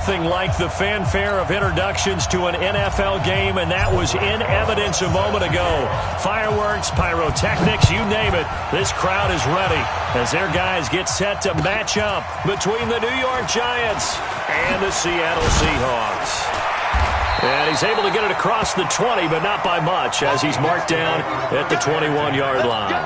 Nothing like the fanfare of introductions to an NFL game, and that was in evidence a moment ago. Fireworks, pyrotechnics, you name it. This crowd is ready as their guys get set to match up between the New York Giants and the Seattle Seahawks. And he's able to get it across the 20, but not by much, as he's marked down at the 21-yard line.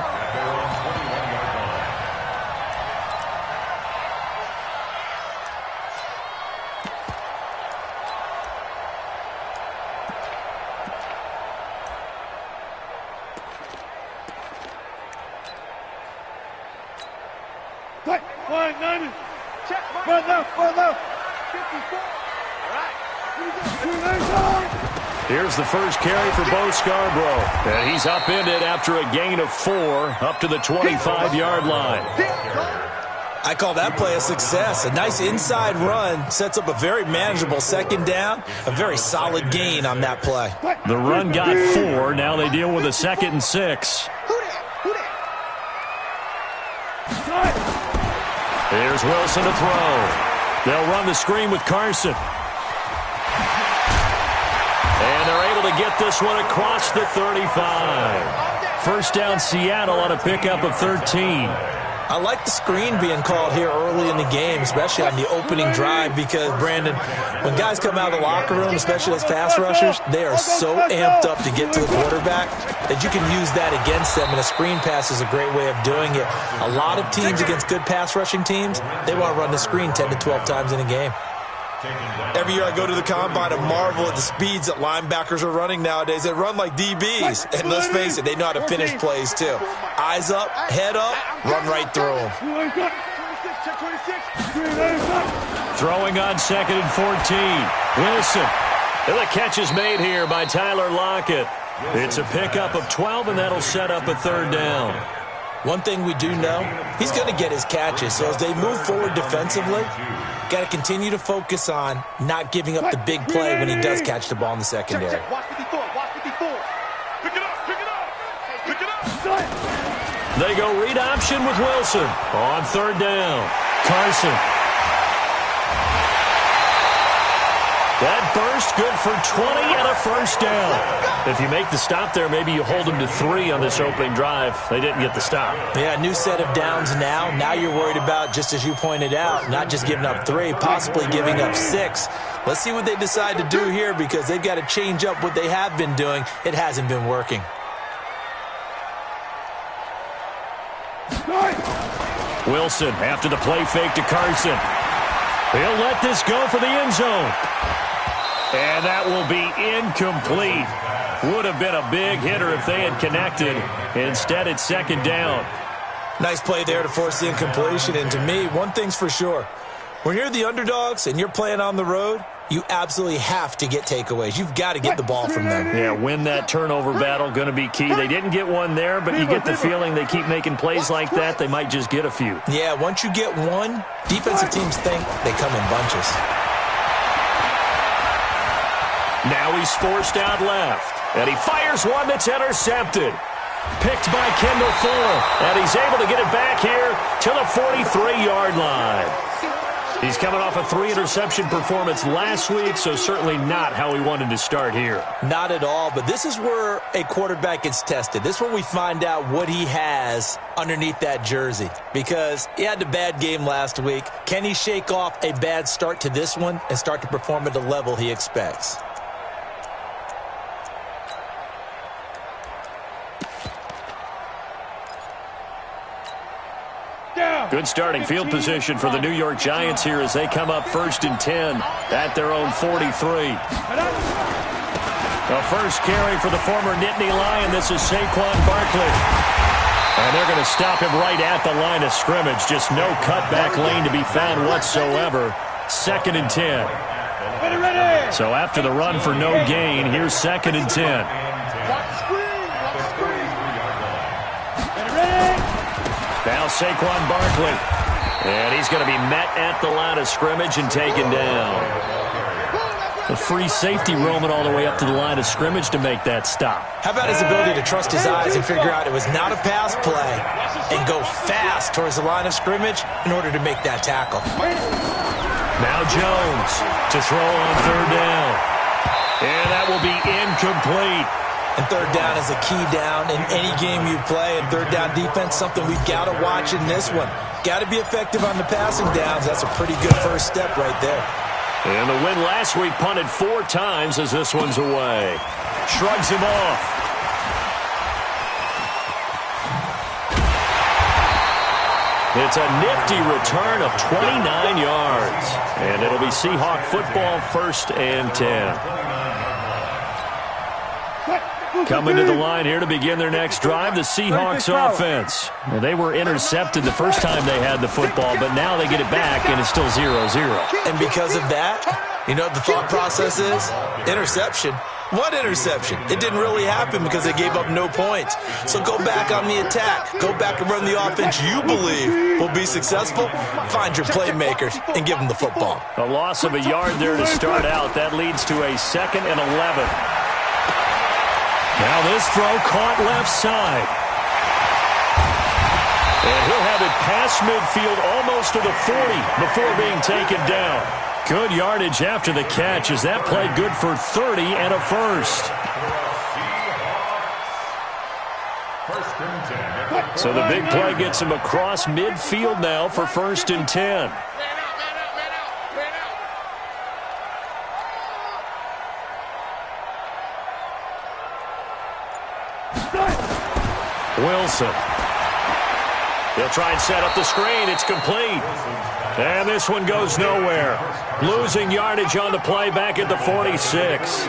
Here's the first carry for Bo Scarborough. And he's upended after a gain of 4 up to the 25-yard line. I call that play a success. A nice inside run sets up a very manageable second down. A very solid gain on that play. The run got 4. Now they deal with a 2nd and 6. Here's Wilson to throw. They'll run the screen with Carson. And they're able to get this one across the 35. First down Seattle on a pickup of 13. I like the screen being called here early in the game, especially on the opening drive, because, Brandon, when guys come out of the locker room, especially as pass rushers, they are so amped up to get to the quarterback that you can use that against them, and a screen pass is a great way of doing it. A lot of teams against good pass rushing teams, they want to run the screen 10 to 12 times in a game. Every year I go to the combine and marvel at the speeds that linebackers are running nowadays. They run like DBs. And let's face it, they know how to finish plays too. Eyes up, head up, run right through them. Throwing on 2nd and 14. Wilson. And the catch is made here by Tyler Lockett. It's a pickup of 12, and that'll set up a 3rd down. One thing we do know, he's going to get his catches. So as they move forward defensively, got to continue to focus on not giving up the big play when he does catch the ball in the secondary. They go read option with Wilson on 3rd down. Carson. That burst good for 20 and a first down. If you make the stop there, maybe you hold them to 3 on this opening drive. They didn't get the stop. Yeah, new set of downs now. Now you're worried about, just as you pointed out, not just giving up 3, possibly giving up 6. Let's see what they decide to do here, because they've got to change up what they have been doing. It hasn't been working. Wilson after the play fake to Carson. He'll let this go for the end zone. And that will be incomplete. Would have been a big hitter if they had connected. Instead, it's 2nd down. Nice play there to force the incompletion. And to me, one thing's for sure. When you're the underdogs and you're playing on the road, you absolutely have to get takeaways. You've got to get the ball from them. Yeah, win that turnover battle, going to be key. They didn't get one there, but you get the feeling they keep making plays like that, they might just get a few. Yeah, once you get one, defensive teams think they come in bunches. Now he's forced out left, and he fires one that's intercepted. Picked by Kendall Fuller, and he's able to get it back here to the 43-yard line. He's coming off a 3-interception performance last week, so certainly not how he wanted to start here. Not at all, but this is where a quarterback gets tested. This is where we find out what he has underneath that jersey, because he had a bad game last week. Can he shake off a bad start to this one and start to perform at the level he expects? Good starting field position for the New York Giants here as they come up 1st and 10 at their own 43. The first carry for the former Nittany Lion. This is Saquon Barkley. And they're going to stop him right at the line of scrimmage. Just no cutback lane to be found whatsoever. 2nd and 10. So after the run for no gain, here's 2nd and 10. Now Saquon Barkley. And he's going to be met at the line of scrimmage and taken down. A free safety roaming all the way up to the line of scrimmage to make that stop. How about his ability to trust his eyes and figure out it was not a pass play and go fast towards the line of scrimmage in order to make that tackle? Now Jones to throw on third down. And that will be incomplete. And third down is a key down in any game you play. And third down defense, something we've got to watch in this one. Got to be effective on the passing downs. That's a pretty good first step right there. And the win last week punted 4 times as this one's away. Shrugs him off. It's a nifty return of 29 yards. And it'll be Seahawk football, 1st and 10. Coming to the line here to begin their next drive, the Seahawks offense. Well, they were intercepted the first time they had the football, but now they get it back, and it's still 0-0. And because of that, you know what the thought process is? Interception. What interception? It didn't really happen because they gave up no points. So go back on the attack. Go back and run the offense you believe will be successful. Find your playmakers and give them the football. A loss of a yard there to start out. That leads to a 2nd and 11. Now this throw caught left side. And he'll have it past midfield almost to the 40 before being taken down. Good yardage after the catch as that play good for 30 and a first. So the big play gets him across midfield now for 1st and 10. Wilson. He'll try and set up the screen. It's complete. And this one goes nowhere. Losing yardage on the play back at the 46.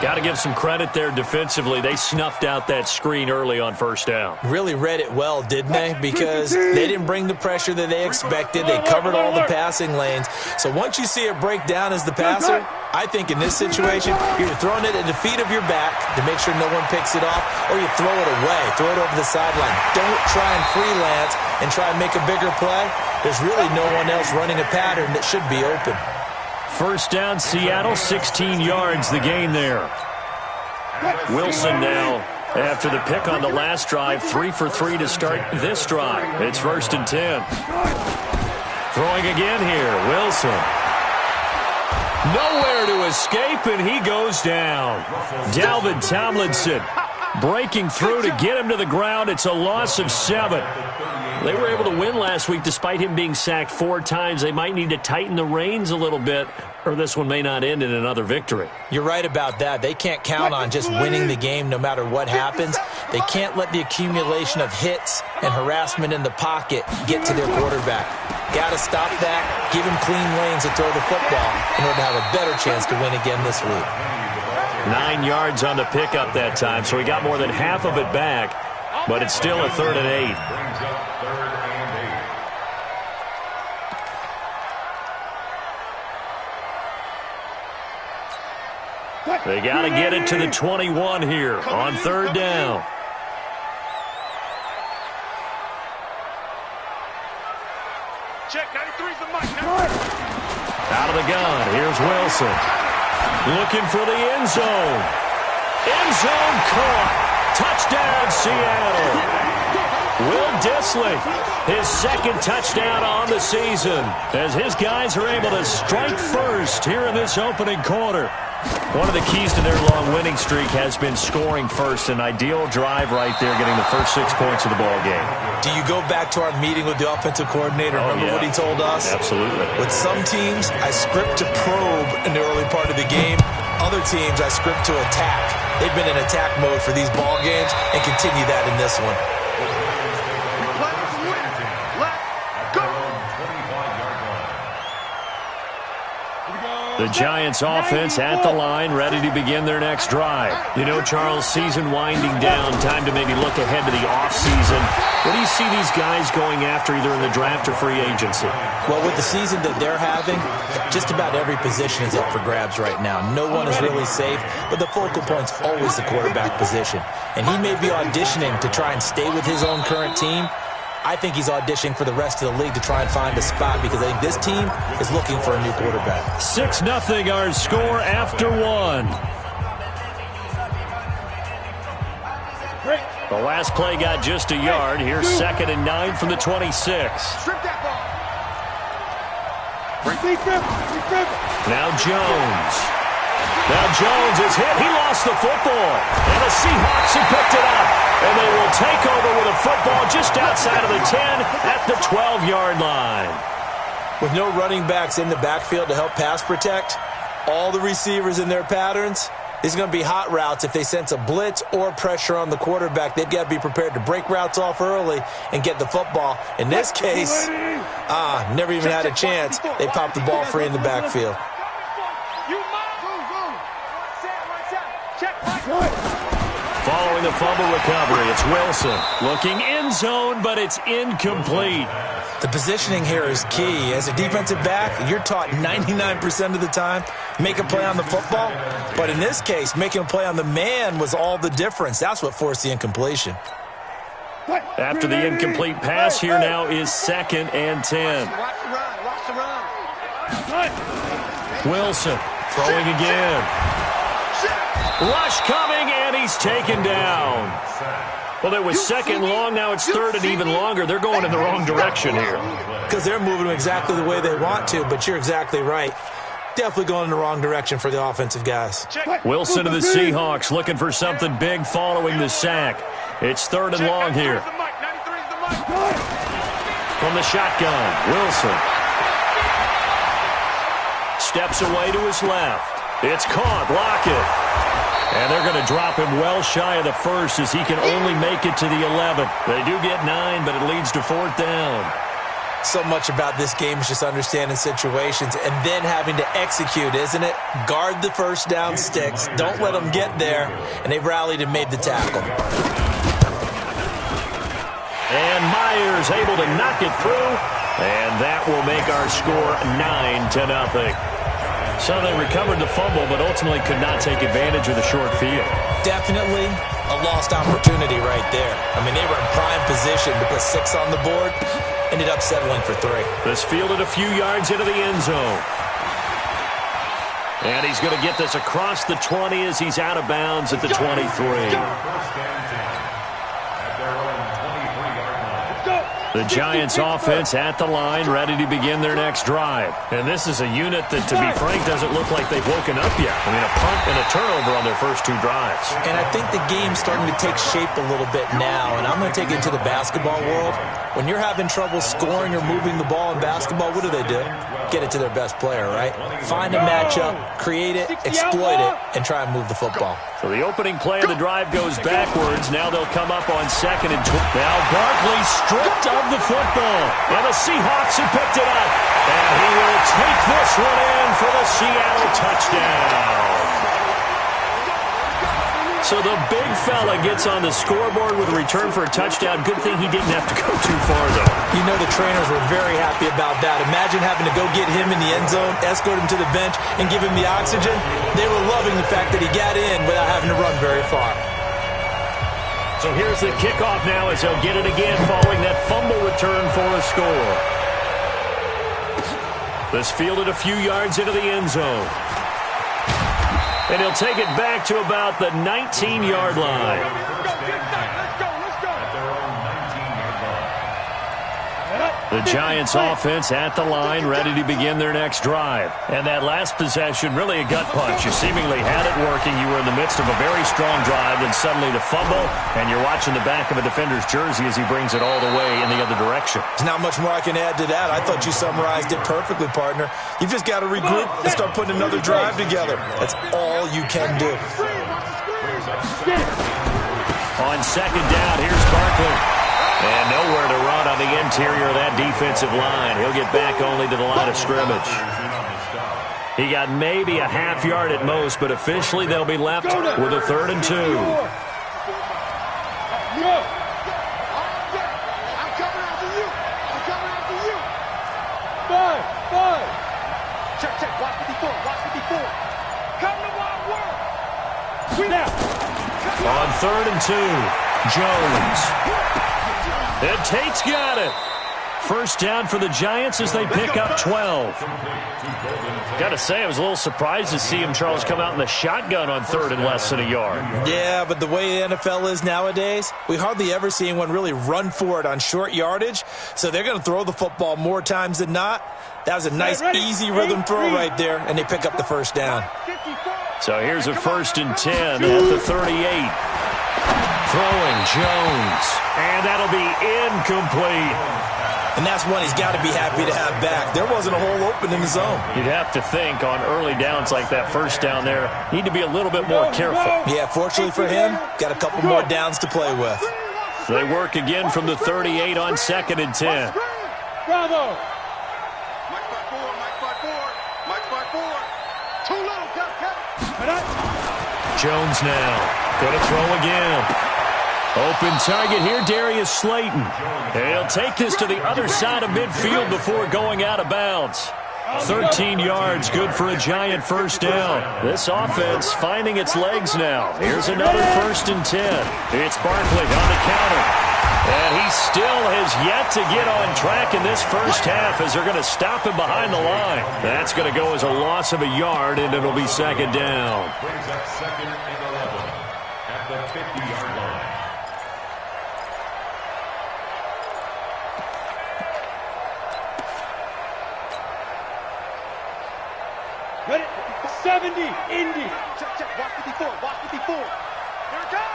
Got to give some credit there defensively. They snuffed out that screen early on 1st down. Really read it well, didn't they? Because they didn't bring the pressure that they expected. They covered all the passing lanes. So once you see it break down as the passer, I think in this situation, you're throwing it at the feet of your back to make sure no one picks it off, or you throw it away, throw it over the sideline. Don't try and freelance and try and make a bigger play. There's really no one else running a pattern that should be open. 1st down, Seattle, 16 yards the gain there. Wilson now, after the pick on the last drive, 3 for 3 to start this drive. It's 1st and 10. Throwing again here, Wilson. Nowhere to escape, and he goes down. Dalvin Tomlinson breaking through to get him to the ground. It's a loss of 7. They were able to win last week despite him being sacked 4 times. They might need to tighten the reins a little bit, or this one may not end in another victory. You're right about that. They can't count on just winning the game no matter what happens. They can't let the accumulation of hits and harassment in the pocket get to their quarterback. Got to stop that, give him clean lanes to throw the football in order to have a better chance to win again this week. 9 yards on the pickup that time, so he got more than half of it back, but it's still a 3rd and 8. They got to get it to the 21 here on 3rd down. Check 93's the mic. Out of the gun, here's Wilson. Looking for the end zone. End zone caught. Touchdown, Seattle. Will Dissly, his 2nd touchdown on the season, as his guys are able to strike first here in this opening quarter. One of the keys to their long winning streak has been scoring first. An ideal drive right there, getting the first 6 points of the ball game. Do you go back to our meeting with the offensive coordinator? Remember what he told us? Absolutely. With some teams, I script to probe in the early part of the game. Other teams, I script to attack. They've been in attack mode for these ball games and continue that in this one. The Giants offense at the line, ready to begin their next drive. You know, Charles, season winding down, time to maybe look ahead to the offseason. What do you see these guys going after either in the draft or free agency? Well, with the season that they're having, just about every position is up for grabs right now. No one is really safe, but the focal point's always the quarterback position. And he may be auditioning to try and stay with his own current team. I think he's auditioning for the rest of the league to try and find a spot because I think this team is looking for a new quarterback. 6-0 our score after 1. The last play got just a yard. Here's 2nd and 9 from the 26. Now Jones. Now Jones is hit. He lost the football. And the Seahawks have picked it up. And they will take over with a football just outside of the 10 at the 12-yard line. With no running backs in the backfield to help pass protect, all the receivers in their patterns, these are going to be hot routes. If they sense a blitz or pressure on the quarterback, they've got to be prepared to break routes off early and get the football. In this case, never even had a chance. They popped the ball free in the backfield. Following the fumble recovery, it's Wilson. Looking end zone, but it's incomplete. The positioning here is key. As a defensive back, you're taught 99% of the time, make a play on the football. But in this case, making a play on the man was all the difference. That's what forced the incompletion. After the incomplete pass, here now is 2nd and 10. Wilson throwing again. Rush coming, and he's taken down. Well, it was 2nd long. Now it's 3rd and even longer. They're going in the wrong direction here. Because they're moving exactly the way they want to, but you're exactly right. Definitely going in the wrong direction for the offensive guys. Wilson of the Seahawks looking for something big following the sack. It's 3rd and long here. From the shotgun, Wilson. Steps away to his left. It's caught. Lockett. And they're going to drop him well shy of the 1st as he can only make it to the 11th. They do get 9, but it leads to 4th down. So much about this game is just understanding situations and then having to execute, isn't it? Guard the first down sticks. Don't let them get there. And they've rallied and made the tackle. And Myers able to knock it through. And that will make our score 9-0. So they recovered the fumble, but ultimately could not take advantage of the short field. Definitely a lost opportunity right there. I mean, they were in prime position to put 6 on the board. Ended up settling for 3. This fielded a few yards into the end zone. And he's going to get this across the 20 as he's out of bounds at the 23. The Giants offense at the line, ready to begin their next drive. And this is a unit that, to be frank, doesn't look like they've woken up yet. I mean, a punt and a turnover on their first 2 drives. And I think the game's starting to take shape a little bit now, and I'm going to take it to the basketball world. When you're having trouble scoring or moving the ball in basketball, what do? Get it to their best player, right? Find a matchup, create it, exploit it, and try and move the football. So the opening play of the drive goes backwards. Now they'll come up on 2nd and 20. Now Barkley stripped of the football. And the Seahawks have picked it up. And he will take this one in for the Seattle touchdown. So the big fella gets on the scoreboard with a return for a touchdown. Good thing he didn't have to go too far, though. You know the trainers were very happy about that. Imagine having to go get him in the end zone, escort him to the bench, and give him the oxygen. They were loving the fact that he got in without having to run very far. So here's the kickoff now as he'll get it again following that fumble return for a score. This fielded a few yards into the end zone. And he'll take it back to about the 19-yard line. The Giants offense at the line, ready to begin their next drive. And that last possession, really a gut punch. You seemingly had it working. You were in the midst of a very strong drive, then suddenly the fumble, and you're watching the back of a defender's jersey as he brings it all the way in the other direction. There's not much more I can add to that. I thought you summarized it perfectly, partner. You've just got to regroup and start putting another drive together. That's all you can do. On 2nd down, here's Barkley. And nowhere to run on the interior of that defensive line. He'll get back only to the line of scrimmage. He got maybe a half yard at most, but officially they'll be left with a 3rd and 2. Check. Watch 54. Come to wild world. On 3rd and 2, Jones. And Tate's got it. First down for the Giants as they pick up 12. Got to say, I was a little surprised to see him, Charles, come out in the shotgun on 3rd and less than a yard. Yeah, but the way the NFL is nowadays, we hardly ever see anyone really run for it on short yardage. So they're going to throw the football more times than not. That was a nice, easy rhythm throw right there, and they pick up the first down. So here's a 1st and 10 at the 38. Throwing Jones. And that'll be incomplete. And that's one he's got to be happy to have back. There wasn't a hole open in the zone. You'd have to think on early downs like that first down there, need to be a little bit more careful. Yeah, fortunately for him, got a couple more downs to play with. They work again from the 38 on 2nd and 10. Bravo. Mike 5-4, Mike 5-4. Too little, cut. Jones now. Going to throw again. Open target here, Darius Slayton. He'll take this to the other side of midfield before going out of bounds. 13 yards, good for a Giant first down. This offense finding its legs now. Here's another 1st and 10. It's Barkley on the counter. And he still has yet to get on track in this first half as they're going to stop him behind the line. That's going to go as a loss of a yard, and it'll be 2nd down. Brings up 2nd and 11 at the 50-yard line. Ready? 70, Indy. Check. Watch the before. Here it comes.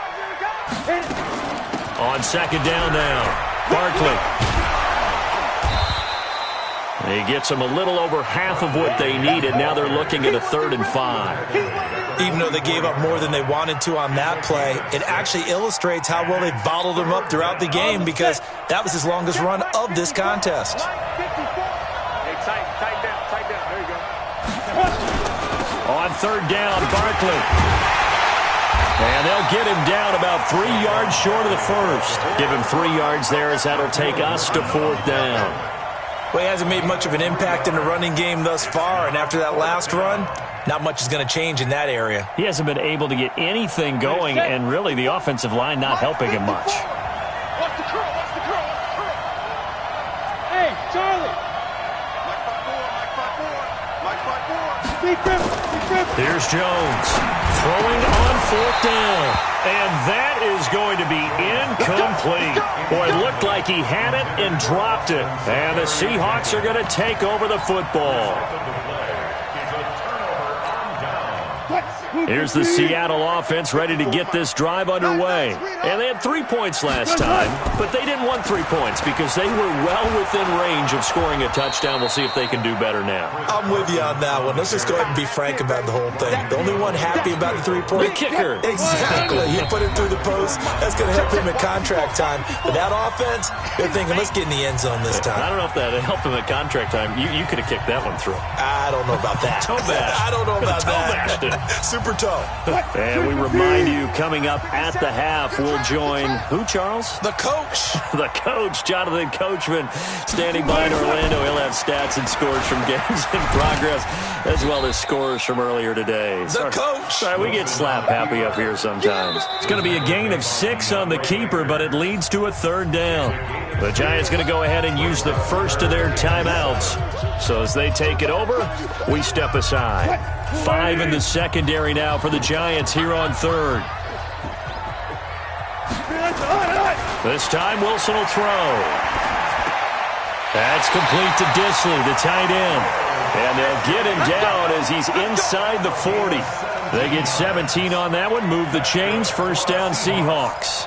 On 2nd down now, Barkley. He gets them a little over half of what they needed. Now they're looking at a 3rd and 5. Even though they gave up more than they wanted to on that play, it actually illustrates how well they bottled him up throughout the game because that was his longest run of this contest. Hey, tight down. There you go. On 3rd down, Barkley. And they'll get him down about 3 yards short of the first. Give him 3 yards there as that'll take us to 4th down. Well, he hasn't made much of an impact in the running game thus far, and after that last run, not much is going to change in that area. He hasn't been able to get anything going, and really the offensive line not helping him much. Watch the curl. Hey, Charlie. Mike 5-4. Big grip. Here's Jones throwing on 4th down. And that is going to be incomplete. Boy, it looked like he had it and dropped it. And the Seahawks are going to take over the football. Here's the Seattle offense ready to get this drive underway. And they had 3 points last time, but they didn't want 3 points because they were well within range of scoring a touchdown. We'll see if they can do better now. I'm with you on that one. Let's just go ahead and be frank about the whole thing. The only one happy about the 3-point. The kicker. Exactly. He put it through the post. That's going to help him at contract time. But that offense, they're thinking, let's get in the end zone this time. I don't know if that helped him at contract time. You could have kicked that one through. I don't know about that. Toe bash. I don't know about that. Super toe. And we remind you, coming up at the half, we'll join who, Charles? The coach. The coach, Jonathan Coachman, standing by in Orlando. He'll have stats and scores from games in progress, as well as scores from earlier today. The coach. Sorry, we get slap happy up here sometimes. It's going to be a gain of 6 on the keeper, but it leads to a 3rd down. The Giants going to go ahead and use the first of their timeouts. So as they take it over, we step aside. 5 in the secondary now for the Giants here on 3rd. This time Wilson will throw. That's complete to Disley, the tight end. And they'll get him down as he's inside the 40. They get 17 on that one, move the chains, 1st down Seahawks.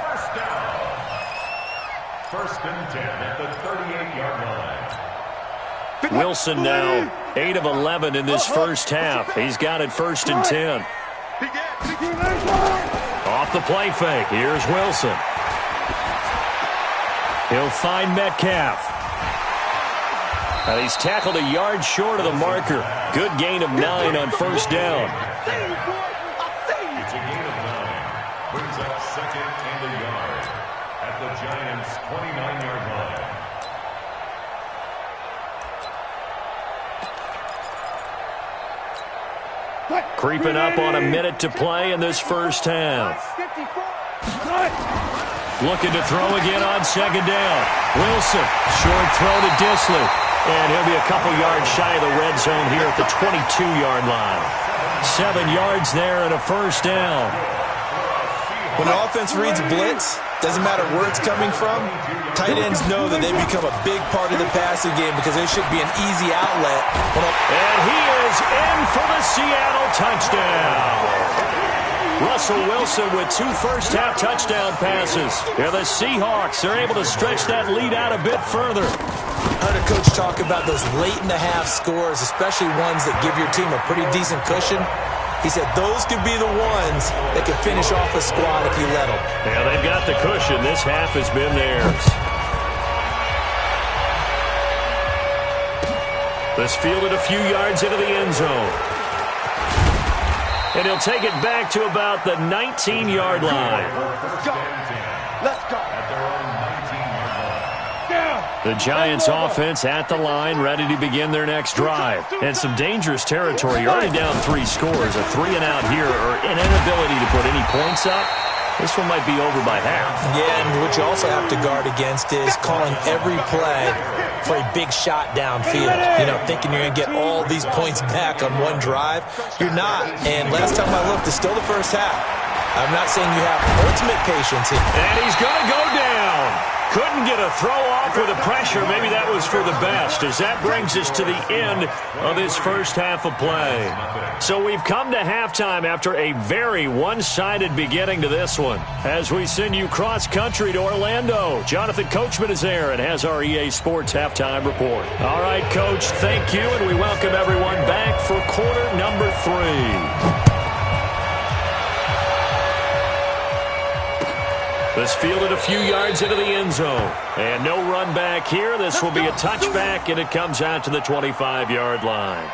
1st and 10 at the 38-yard line. Wilson now 8 of 11 in this first half. He's got it 1st and 10. Off the play fake. Here's Wilson. He'll find Metcalf. He's tackled a yard short of the marker. Good gain of 9 on 1st down. It's a gain of 9. Brings up 2nd and a yard at the Giants' 29-yard line. Creeping up on a minute to play in this first half. Looking to throw again on 2nd down. Wilson, short throw to Disley. And he'll be a couple yards shy of the red zone here at the 22-yard line. 7 yards there and a 1st down. When the offense reads blitz, doesn't matter where it's coming from, tight ends know that they become a big part of the passing game because they should be an easy outlet. And he is in for the Seattle touchdown. Russell Wilson with 2 first-half touchdown passes. Yeah, the Seahawks are able to stretch that lead out a bit further. I heard a coach talk about those late-in-the-half scores, especially ones that give your team a pretty decent cushion. He said those could be the ones that could finish off a squad if you let them. Yeah, they've got the cushion. This half has been theirs. This fielded a few yards into the end zone. And he'll take it back to about the 19-yard line. Let's go. The Giants offense at the line, ready to begin their next drive. And some dangerous territory. You're already down 3 scores. A 3-and-out here, or an inability to put any points up. This one might be over by half. Yeah, and what you also have to guard against is calling every play for a big shot downfield. You know, thinking you're going to get all these points back on one drive. You're not. And last time I looked, it's still the first half. I'm not saying you have ultimate patience here. And he's going to go down. Couldn't get a throw off with the pressure. Maybe that was for the best, as that brings us to the end of this first half of play. So we've come to halftime after a very one-sided beginning to this one. As we send you cross-country to Orlando, Jonathan Coachman is there and has our EA Sports halftime report. All right, Coach, thank you, and we welcome everyone back for quarter number 3. This fielded a few yards into the end zone. And no run back here. This will be a touchback, and it comes out to the 25-yard line.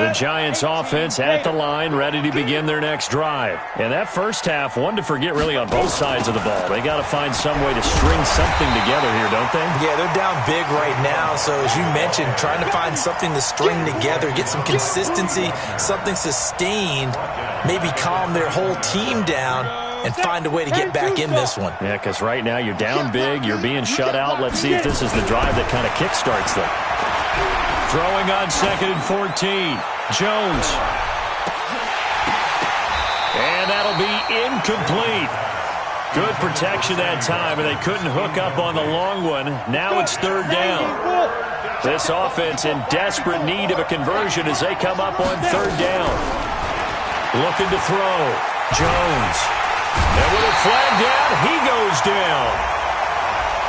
The Giants offense at the line, ready to begin their next drive. And that first half, one to forget really on both sides of the ball. They got to find some way to string something together here, don't they? Yeah, they're down big right now. So as you mentioned, trying to find something to string together, get some consistency, something sustained, maybe calm their whole team down and find a way to get back in this one. Yeah, because right now you're down big, you're being shut out. Let's see if this is the drive that kind of kickstarts them. Throwing on 2nd and 14. Jones. And that'll be incomplete. Good protection that time, and they couldn't hook up on the long one. Now it's 3rd down. This offense in desperate need of a conversion as they come up on 3rd down. Looking to throw. Jones. And with a flag down, he goes down.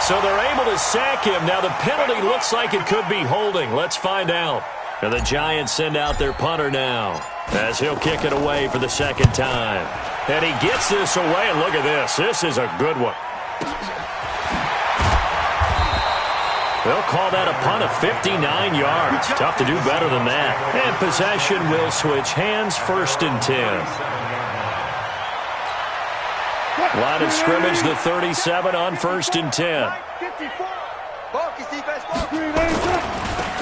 So they're able to sack him. Now the penalty looks like it could be holding. Let's find out. And the Giants send out their punter now as he'll kick it away for the 2nd time. And he gets this away, and look at this. This is a good one. They'll call that a punt of 59 yards. Tough to do better than that. And possession will switch hands, 1st and 10. Line of scrimmage, the 37 on 1st and 10.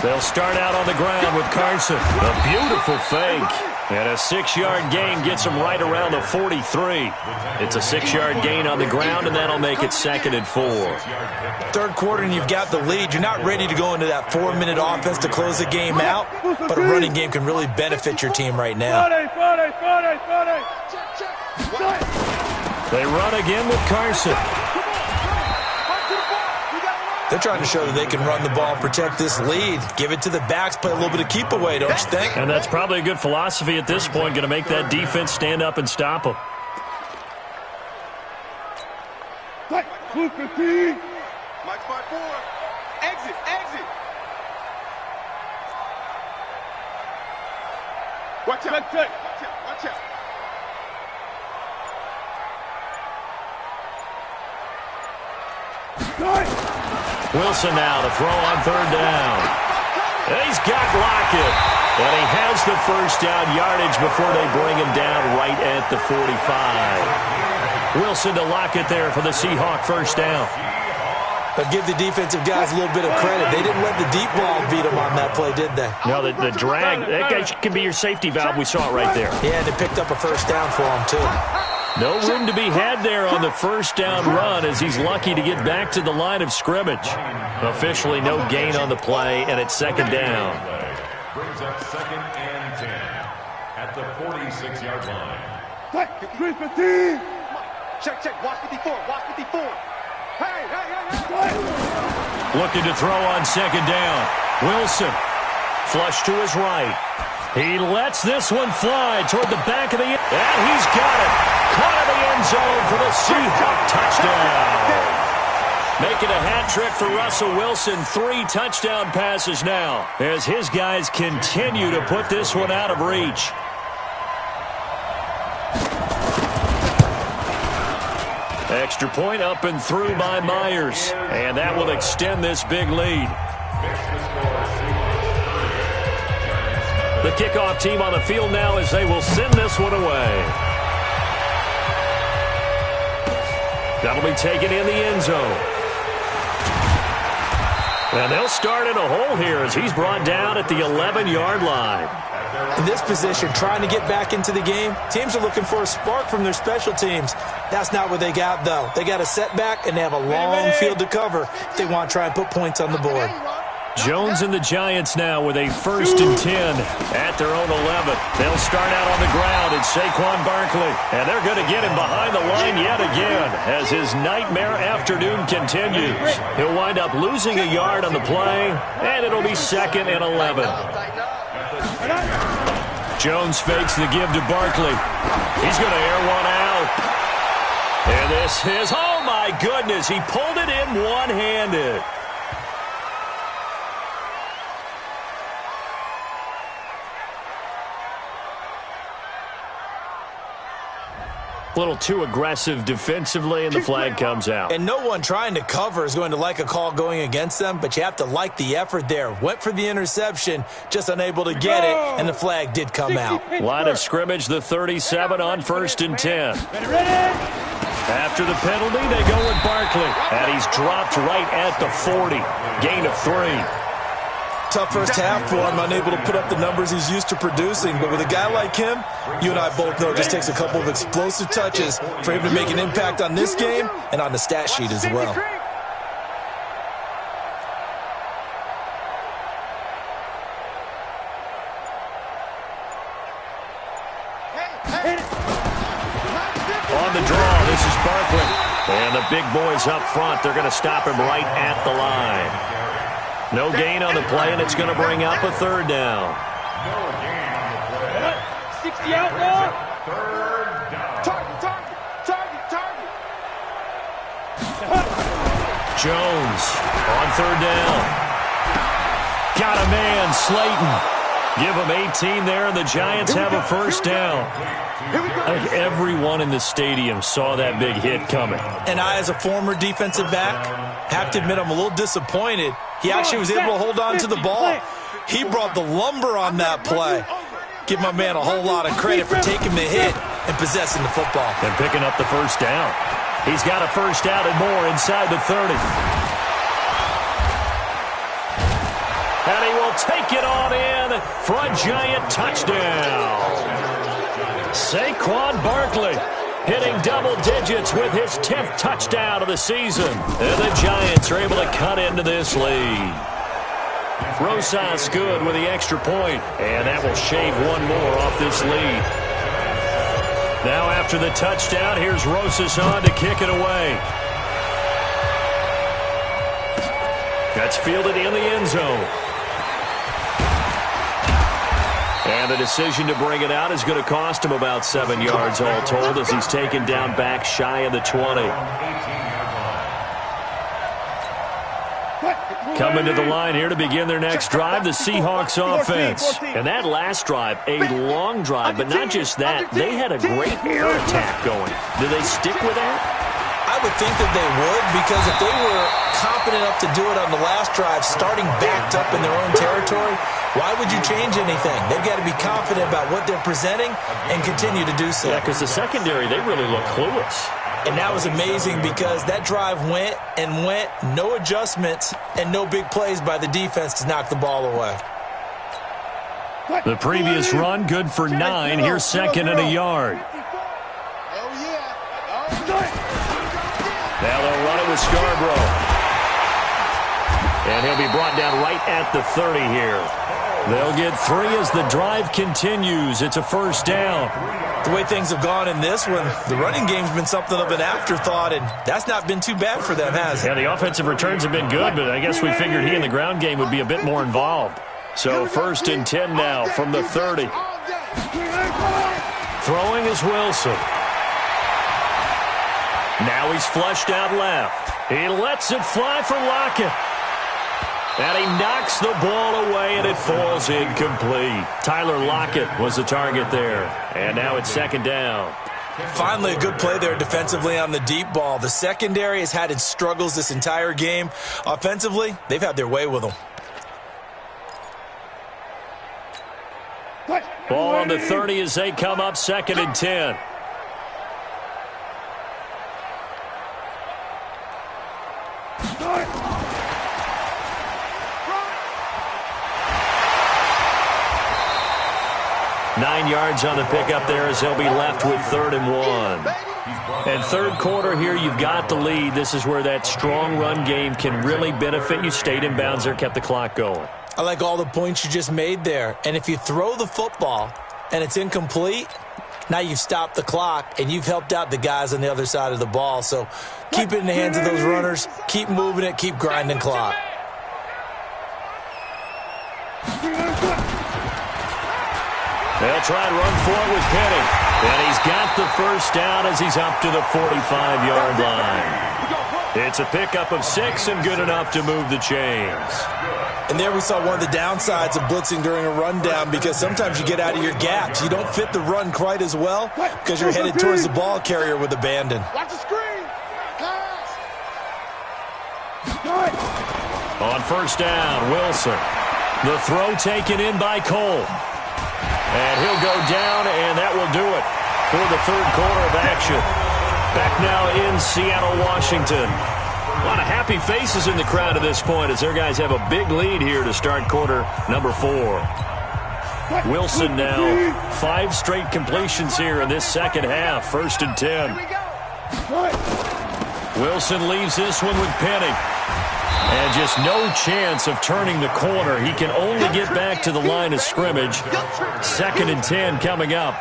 They'll start out on the ground with Carson. A beautiful fake. And a 6-yard gain gets them right around the 43. It's a 6-yard gain on the ground, and that'll make it 2nd and 4. 3rd quarter, and you've got the lead. You're not ready to go into that 4-minute offense to close the game out, but a running game can really benefit your team right now. They run again with Carson. They're trying to show that they can run the ball, protect this lead, give it to the backs, play a little bit of keep away, don't you think? And that's probably a good philosophy at this point, going to make that defense stand up and stop them. Mike 5-4. Exit, exit. Watch out. Watch out, watch out. Wilson now to throw on 3rd down. He's got Lockett. And he has the 1st down yardage before they bring him down right at the 45. Wilson to Lockett there for the Seahawk 1st down. But give the defensive guys a little bit of credit. They didn't let the deep ball beat them on that play, did they? No, the drag, that guy can be your safety valve. We saw it right there. Yeah, they picked up a 1st down for him, too. No room to be had there on the 1st down run as he's lucky to get back to the line of scrimmage. Officially no gain on the play, and it's 2nd down. Brings up 2nd and 10 at the 46-yard line. Check, check. Watch 54. Watch 54. Hey. Looking to throw on 2nd down. Wilson. Flush to his right. He lets this one fly toward the back of the end. And he's got it. Caught in the end zone for the Seahawk touchdown. Making a hat trick for Russell Wilson. 3 touchdown passes now as his guys continue to put this one out of reach. Extra point up and through by Myers. And that will extend this big lead. The kickoff team on the field now as they will send this one away. That'll be taken in the end zone. And they'll start in a hole here as he's brought down at the 11-yard line. In this position, trying to get back into the game, teams are looking for a spark from their special teams. That's not what they got, though. They got a setback, and they have a long field to cover if they want to try and put points on the board. Jones and the Giants now with a 1st and 10 at their own 11. They'll start out on the ground. It's Saquon Barkley, and they're going to get him behind the line yet again as his nightmare afternoon continues. He'll wind up losing a yard on the play, and it'll be 2nd and 11. Jones fakes the give to Barkley. He's going to air one out. And this is, oh my goodness, he pulled it in one-handed. A little too aggressive defensively, and the flag comes out. And no one trying to cover is going to like a call going against them, but you have to like the effort there. Went for the interception, just unable to get it, and the flag did come out. Line of scrimmage, the 37 on 1st and 10. After the penalty, they go with Barkley, and he's dropped right at the 40. Gain of 3. Tough first half for him, unable to put up the numbers he's used to producing. But with a guy like him, you and I both know it just takes a couple of explosive touches for him to make an impact on this game and on the stat sheet as well. On the draw, this is Barkley. And the big boys up front, they're going to stop him right at the line. No gain on the play, and it's going to bring up a 3rd down. No gain on the play. 60 out now. 3rd down. Target. Jones on 3rd down. Got a man, Slayton. Give him 18 there, and the Giants have a 1st down. I think everyone in the stadium saw that big hit coming. And I, as a former defensive back, have to admit I'm a little disappointed. He actually was able to hold on to the ball. He brought the lumber on that play. Give my man a whole lot of credit for taking the hit and possessing the football. And picking up the 1st down. He's got a 1st down and more inside the 30. And he will take it on in for a Giant touchdown. Saquon Barkley hitting double digits with his 10th touchdown of the season. And the Giants are able to cut into this lead. Rosas good with the extra point, and that will shave one more off this lead. Now after the touchdown, here's Rosas on to kick it away. That's fielded in the end zone. And the decision to bring it out is going to cost him about 7 yards all told as he's taken down back shy of the 20. Coming to the line here to begin their next drive, the Seahawks offense. And that last drive, a long drive, but not just that. They had a great air attack going. Do they stick with that? I would think that they would, because if they were confident enough to do it on the last drive, starting backed up in their own territory, why would you change anything? They've got to be confident about what they're presenting and continue to do so. Yeah, because the secondary, they really look clueless. And that was amazing because that drive went and went, no adjustments, and no big plays by the defense to knock the ball away. The previous run, good for 9. Here's 2nd and a yard. Now they'll run it with Scarborough. And he'll be brought down right at the 30 here. They'll get 3 as the drive continues. It's a first down. The way things have gone in this one, the running game's been something of an afterthought, and that's not been too bad for them, has it? Yeah, the offensive returns have been good, but I guess we figured he in the ground game would be a bit more involved. So 1st and 10 now from the 30. Throwing is Wilson. Now he's flushed out left. He lets it fly for Lockett. And he knocks the ball away, and it falls incomplete. Tyler Lockett was the target there. And now it's 2nd down. Finally, a good play there defensively on the deep ball. The secondary has had its struggles this entire game. Offensively, they've had their way with them. Ball on the 30 as they come up 2nd and 10. Nine yards on the pickup there as they'll be left with 3rd and 1. And 3rd quarter here, you've got the lead. This is where that strong run game can really benefit you. Stayed in bounds there, kept the clock going. I like all the points you just made there. And if you throw the football and it's incomplete, now you've stopped the clock and you've helped out the guys on the other side of the ball. So keep it in the hands of those runners. Keep moving it. Keep grinding clock. They'll try and run for it with Penny. And he's got the first down as he's up to the 45-yard line. It's a pickup of 6 and good enough to move the chains. And there we saw one of the downsides of blitzing during a rundown, because sometimes you get out of your gaps. You don't fit the run quite as well because you're headed towards the ball carrier with abandon. Watch the screen. Pass. On 1st down, Wilson. The throw taken in by Cole. And he'll go down, and that will do it for the 3rd quarter of action. Back now in Seattle, Washington. A lot of happy faces in the crowd at this point as their guys have a big lead here to start quarter number 4. Wilson now 5 straight completions here in this 2nd half. 1st and 10. Wilson leaves this one with Penny. And just no chance of turning the corner. He can only get back to the line of scrimmage. 2nd and 10 coming up.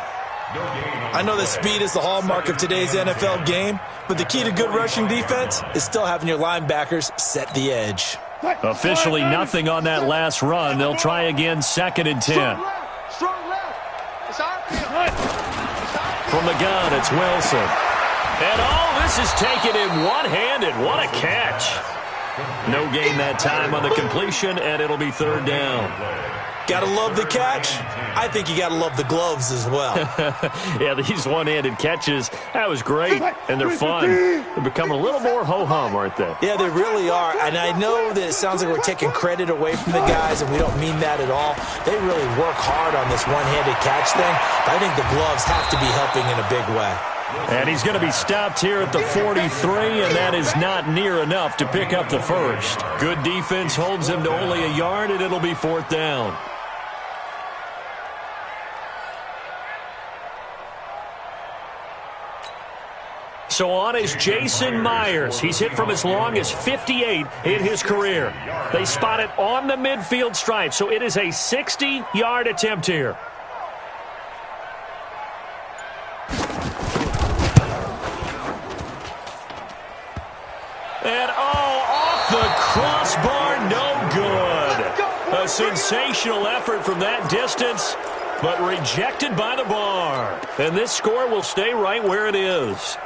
I know that speed is the hallmark of today's NFL game, but the key to good rushing defense is still having your linebackers set the edge. Officially nothing on that last run. They'll try again 2nd and 10. Strong left. It's our field. From the gun, it's Wilson. And this is taken in one-handed. What a catch. No gain that time on the completion, and it'll be 3rd down. Gotta love the catch. I think you gotta love the gloves as well. Yeah, these one-handed catches, that was great, and they're fun. They've become a little more ho-hum, aren't they? Yeah, they really are, and I know that it sounds like we're taking credit away from the guys, and we don't mean that at all. They really work hard on this one-handed catch thing, but I think the gloves have to be helping in a big way. And he's going to be stopped here at the 43, and that is not near enough to pick up the first. Good defense holds him to only a yard, and it'll be 4th down. So on is Jason Myers. He's hit from as long as 58 in his career. They spot it on the midfield stripe, so it is a 60-yard attempt here. And off the crossbar, no good. A sensational effort from that distance, but rejected by the bar. And this score will stay right where it is.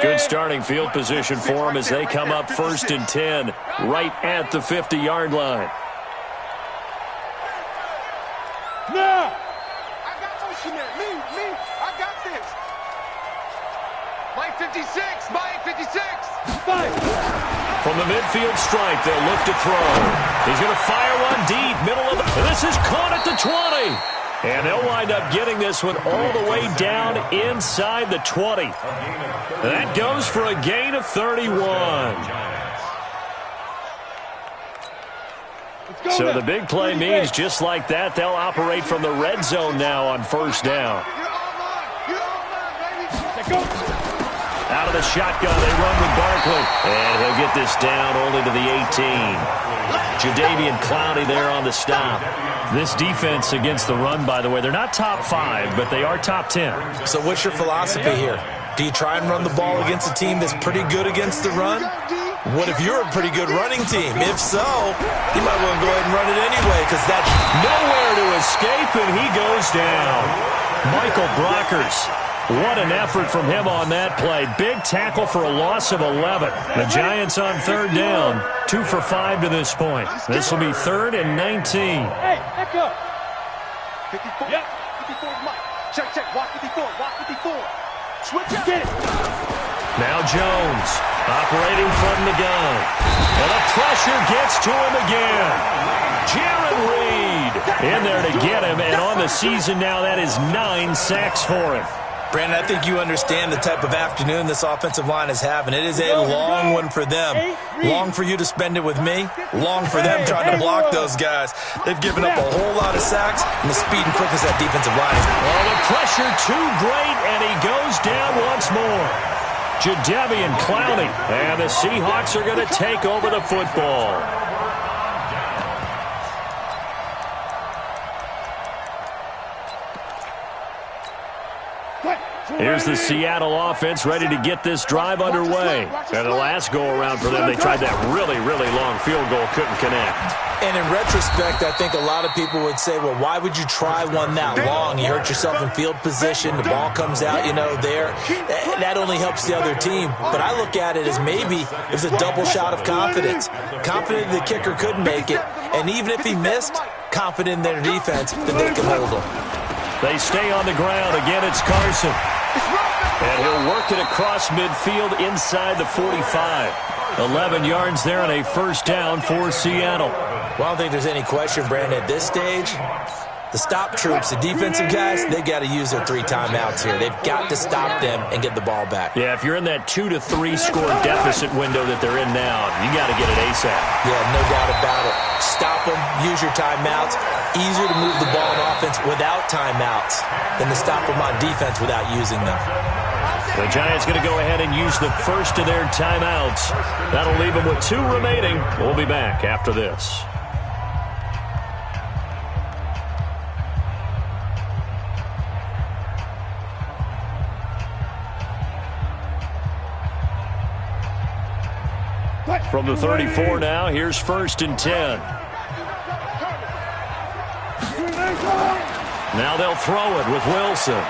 Good starting field position for them as they come up 1st and 10, right at the 50-yard line. Now, I got motion there. Me, I got this. Mike 56, Mike 56. From the midfield stripe, they'll look to throw. He's going to fire one deep, middle of the... This is caught at the 20. And they'll wind up getting this one all the way down inside the 20. That goes for a gain of 31. So the big play means just like that, they'll operate from the red zone now on 1st down. Out of out of the shotgun. They run with Barkley. And he'll get this down only to the 18. Jadeveon Clowney there on the stop. This defense against the run, by the way, they're not top 5, but they are top 10. So what's your philosophy here? Do you try and run the ball against a team that's pretty good against the run? What if you're a pretty good running team? If so, you might want to go ahead and run it anyway, because that's nowhere to escape, and he goes down. Michael Brockers. What an effort from him on that play. Big tackle for a loss of 11. The Giants on third down, 2 for 5 to this point. This will be 3rd and 19. Hey, back up. 54. Yep. 54 is Mike. Check. Walk 54. Walk 54. Switch up. Get it. Now Jones operating from the gun. And the pressure gets to him again. Jaron Reed in there to get him. And on the season now, that is 9 sacks for him. Brandon, I think you understand the type of afternoon this offensive line is having. It is a long one for them. Long for you to spend it with me. Long for them trying to block those guys. They've given up a whole lot of sacks, and the speed and quickness of that defensive line is... Well, the pressure too great, and he goes down once more. Jadeveon Clowney, and the Seahawks are going to take over the football. Here's the Seattle offense ready to get this drive underway. And the last go-around for them, they tried that really, really long field goal, couldn't connect. And in retrospect, I think a lot of people would say, well, why would you try one that long? You hurt yourself in field position. The ball comes out, there. That only helps the other team. But I look at it as maybe it was a double shot of confidence. Confident the kicker could make it. And even if he missed, confident in their defense that they can hold him. They stay on the ground. Again, it's Carson. And he'll work it across midfield inside the 45. 11 yards there and a first down for Seattle. Well, I don't think there's any question, Brandon, at this stage, the stop troops, the defensive guys, they got to use their 3 timeouts here. They've got to stop them and get the ball back. Yeah, if you're in that 2 to 3 score deficit window that they're in now, you got to get it ASAP. Yeah, no doubt about it. Stop them, use your timeouts. Easier to move the ball on offense without timeouts than to stop them on defense without using them. The Giants going to go ahead and use the first of their timeouts. That'll leave them with 2 remaining. We'll be back after this. From the 34 now, here's 1st and 10. Now they'll throw it with Wilson.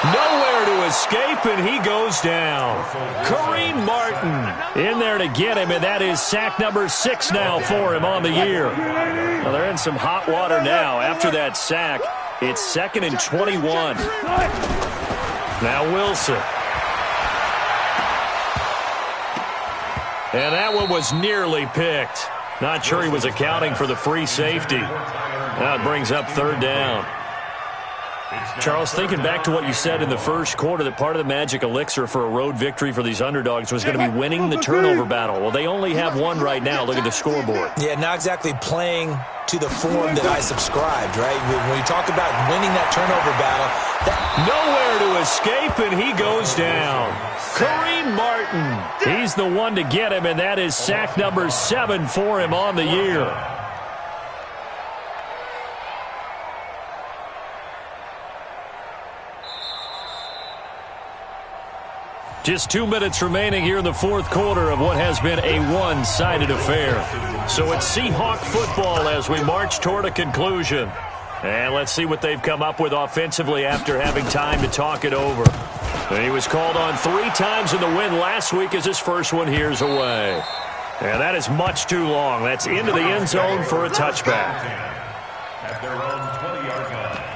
Nowhere to escape, and he goes down. Kareem Martin in there to get him, and that is sack number 6 now for him on the year. Well, they're in some hot water now. After that sack, it's 2nd and 21. Now Wilson. And that one was nearly picked. Not sure he was accounting for the free safety. Now it brings up 3rd down. Charles, thinking back to what you said in the first quarter, that part of the magic elixir for a road victory for these underdogs was going to be winning the turnover battle. Well, they only have one right now. Look at the scoreboard. Yeah, not exactly playing to the form that I subscribed, right? When you talk about winning that turnover battle. Nowhere to escape, and he goes down. Kareem Martin, he's the one to get him, and that is sack number 7 for him on the year. Just 2 minutes remaining here in the 4th quarter of what has been a one-sided affair. So it's Seahawk football as we march toward a conclusion. And let's see what they've come up with offensively after having time to talk it over. And he was called on 3 times in the win last week as his first one here's away. And that is much too long. That's into the end zone for a touchback. At their own 20-yard line.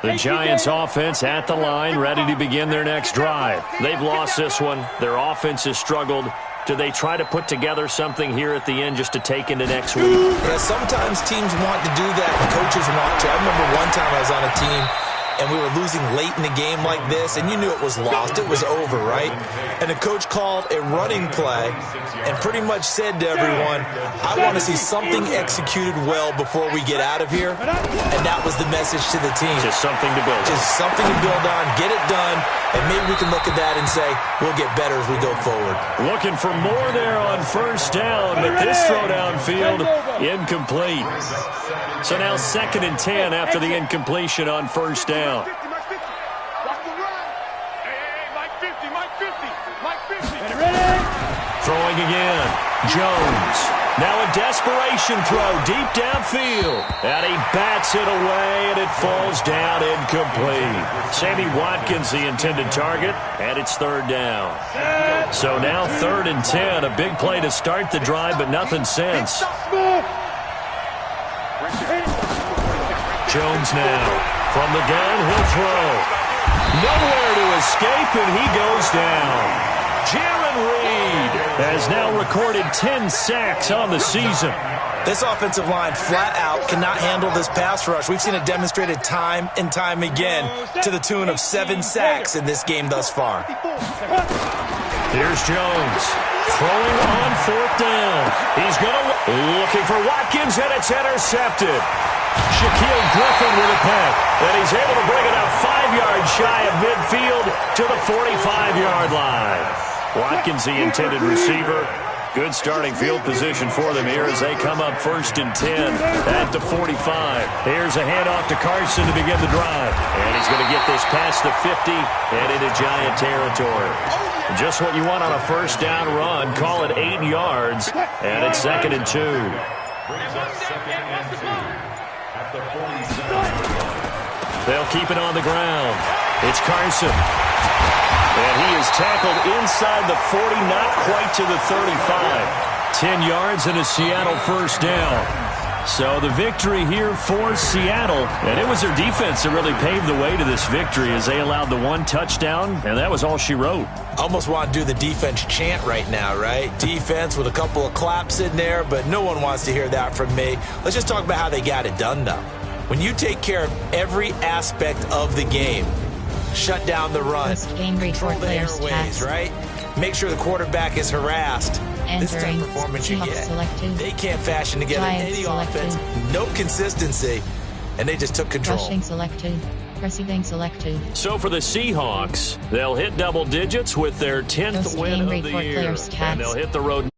The Giants offense at the line, ready to begin their next drive. They've lost this one. Their offense has struggled. Do they try to put together something here at the end just to take into next week? Yeah, sometimes teams want to do that and coaches want to. I remember one time I was on a team and we were losing late in the game like this, and you knew it was lost, it was over, right? And the coach called a running play and pretty much said to everyone, I want to see something executed well before we get out of here. And that was the message to the team. Just something to build on. Just something to build on, get it done, and maybe we can look at that and say, we'll get better as we go forward. Looking for more there on first down, but this throw downfield, incomplete. So now 2nd and 10 after the incompletion on first down. Throwing again, Jones. Now a desperation throw deep downfield. And he bats it away, and it falls down incomplete. Sammy Watkins, the intended target, and it's 3rd down. So now 3rd and 10, a big play to start the drive, but nothing since. Jones now from the gun, he'll throw. Nowhere to escape, and he goes down. Jaron Reed has now recorded 10 sacks on the season. This offensive line flat out cannot handle this pass rush. We've seen it demonstrated time and time again to the tune of 7 sacks in this game thus far. Here's Jones throwing on 4th down. He's looking for Watkins, and it's intercepted. Shaquille Griffin with a peck, and he's able to bring it up 5 yards shy of midfield to the 45-yard line. Watkins, the intended receiver. Good starting field position for them here as they come up 1st and 10 at the 45. Here's a handoff to Carson to begin the drive. And he's going to get this past the 50 and into Giant territory. Just what you want on a first down run. Call it 8 yards, and it's 2nd and 2. Brings up 2nd and 2 at the 47. They'll keep it on the ground. It's Carson. And he is tackled inside the 40, not quite to the 35. 10 yards and a Seattle first down. So the victory here for Seattle. And it was their defense that really paved the way to this victory as they allowed the 1 touchdown, and that was all she wrote. Almost want to do the defense chant right now, right? Defense with a couple of claps in there, but no one wants to hear that from me. Let's just talk about how they got it done, though. When you take care of every aspect of the game, shut down the run, control the airways, right? Make sure the quarterback is harassed. This type of performance you get. They can't fashion together any offense, no consistency, and they just took control. Receiving selected. So for the Seahawks, they'll hit double digits with their 10th win of the year, and they'll hit the road.